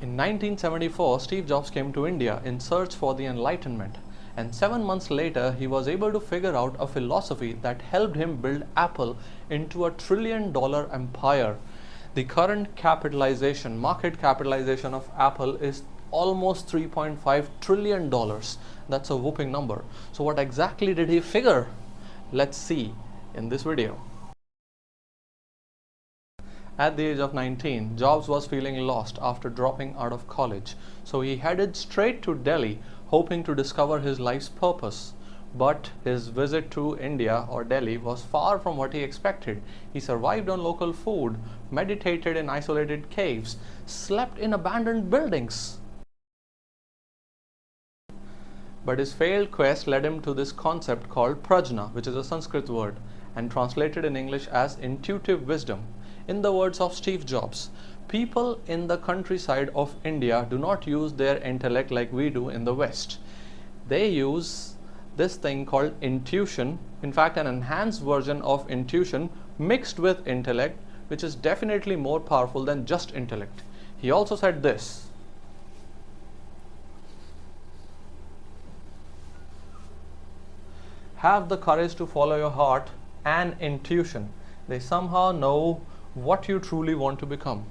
In 1974, Steve Jobs came to India in search for the Enlightenment, and 7 months later he was able to figure out a philosophy that helped him build Apple into a trillion-dollar empire. The current market capitalization of Apple is almost $3.5 trillion. That's a whooping number. So what exactly did he figure? Let's see in this video. At the age of 19, Jobs was feeling lost after dropping out of college. So he headed straight to Delhi, hoping to discover his life's purpose. But his visit to India or Delhi was far from what he expected. He survived on local food, meditated in isolated caves, slept in abandoned buildings. But his failed quest led him to this concept called prajna, which is a Sanskrit word and translated in English as intuitive wisdom. In the words of Steve Jobs, people in the countryside of India do not use their intellect like we do in the West. They use this thing called intuition, in fact an enhanced version of intuition mixed with intellect, which is definitely more powerful than just intellect. He also said this: have the courage to follow your heart and intuition. They somehow know what you truly want to become.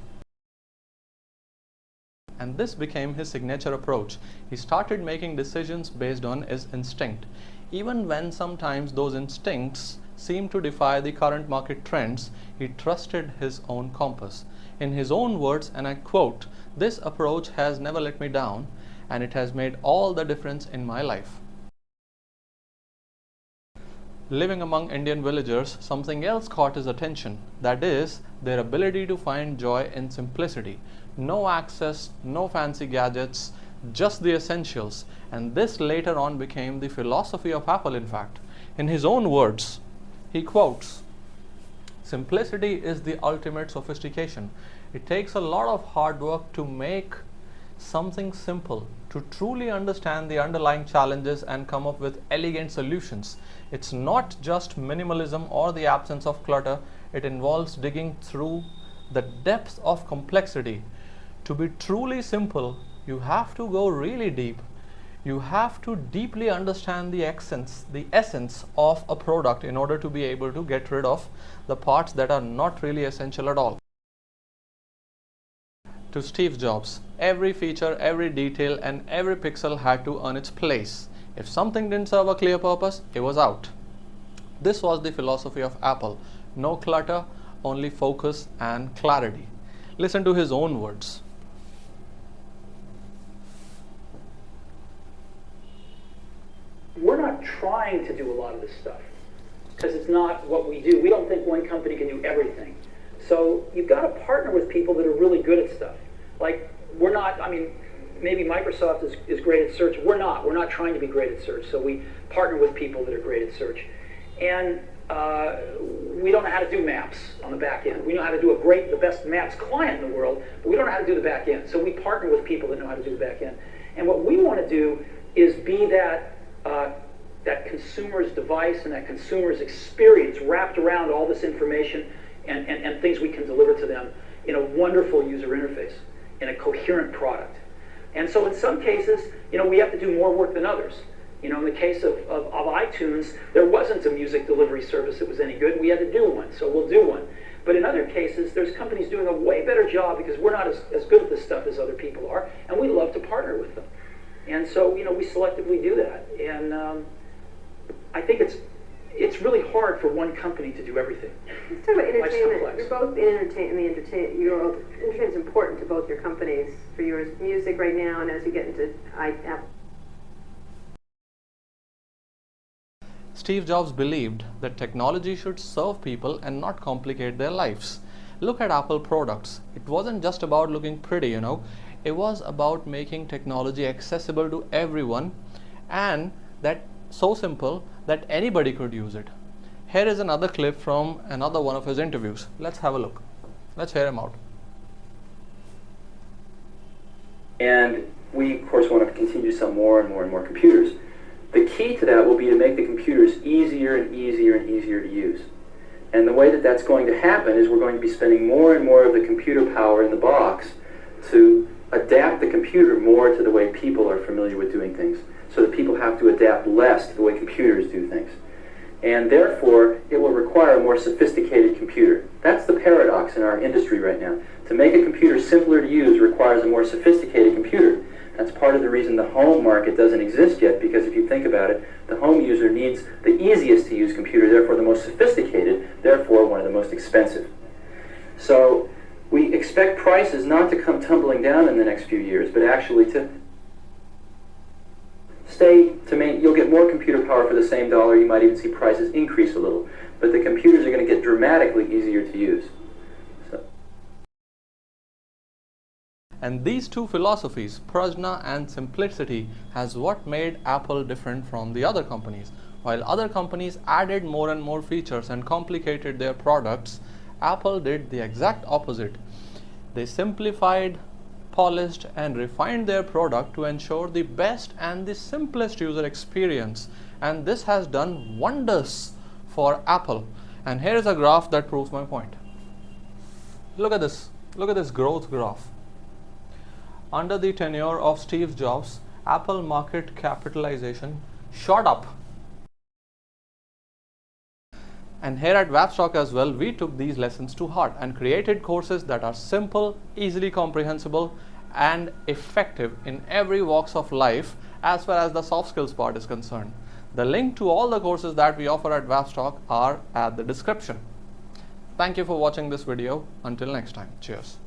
And this became his signature approach. He started making decisions based on his instinct. Even when sometimes those instincts seemed to defy the current market trends, he trusted his own compass. In his own words, and I quote, "This approach has never let me down, and it has made all the difference in my life." Living among Indian villagers, something else caught his attention. That is, their ability to find joy in simplicity. No access, no fancy gadgets, just the essentials. And this later on became the philosophy of Apple, in fact. In his own words, he quotes, "Simplicity is the ultimate sophistication. It takes a lot of hard work to make something simple, to truly understand the underlying challenges and come up with elegant solutions. It's not just minimalism or the absence of clutter. It involves digging through the depth of complexity. To be truly simple, you have to go really deep. You have to deeply understand the essence of a product in order to be able to get rid of the parts that are not really essential at all." To Steve Jobs, every feature, every detail, and every pixel had to earn its place. If something didn't serve a clear purpose, it was out. This was the philosophy of Apple. No clutter, only focus and clarity. Listen to his own words. We're not trying to do a lot of this stuff because it's not what we do. We don't think one company can do everything. So you've got to partner with people that are really good at stuff. Like, we're not, I mean, maybe Microsoft is great at search. We're not trying to be great at search. So we partner with people that are great at search. And we don't know how to do maps on the back end. We know how to do the best maps client in the world, but we don't know how to do the back end. So we partner with people that know how to do the back end. And what we want to do is be that consumer's device and that consumer's experience wrapped around all this information and things we can deliver to them in a wonderful user interface, in a coherent product. And so in some cases, we have to do more work than others. In the case of iTunes, there wasn't a music delivery service that was any good. We had to do one, so we'll do one. But in other cases, there's companies doing a way better job because we're not as good at this stuff as other people are, and we love to partner with them. And so, we selectively do that. And I think it's really hard for one company to do everything. Let's talk about entertainment. You're both in entertainment. Entertainment is important to both your companies. For your music right now, and as you get into Apple. Steve Jobs believed that technology should serve people and not complicate their lives. Look at Apple products. It wasn't just about looking pretty, It was about making technology accessible to everyone, and that so simple that anybody could use it. Here is another clip from another one of his interviews. Let's have a look. Let's hear him out. And we, of course, want to continue to sell more and more and more computers. The key to that will be to make the computers easier and easier and easier to use. And the way that that's going to happen is we're going to be spending more and more of the computer power in the box to adapt the computer more to the way people are familiar with doing things, so that people have to adapt less to the way computers do things. And therefore, it will require a more sophisticated computer. That's the paradox in our industry right now. To make a computer simpler to use requires a more sophisticated computer. That's part of the reason the home market doesn't exist yet, because if you think about it, the home user needs the easiest to use computer, therefore the most sophisticated, therefore one of the most expensive. So we expect prices not to come tumbling down in the next few years, but actually to you'll get more computer power for the same dollar. You might even see prices increase a little, but the computers are going to get dramatically easier to use. And these two philosophies, Prajna and simplicity, has what made Apple different from the other companies. While other companies added more and more features and complicated their products, Apple did the exact opposite. They simplified, polished and refined their product to ensure the best and the simplest user experience, and this has done wonders for Apple. And here is a graph that proves my point. Look at this growth graph. Under the tenure of Steve Jobs, Apple market capitalization shot up. And here at Wavstock as well, we took these lessons to heart and created courses that are simple, easily comprehensible and effective in every walks of life as far as the soft skills part is concerned. The link to all the courses that we offer at Wavstock are at the description. Thank you for watching this video. Until next time, cheers.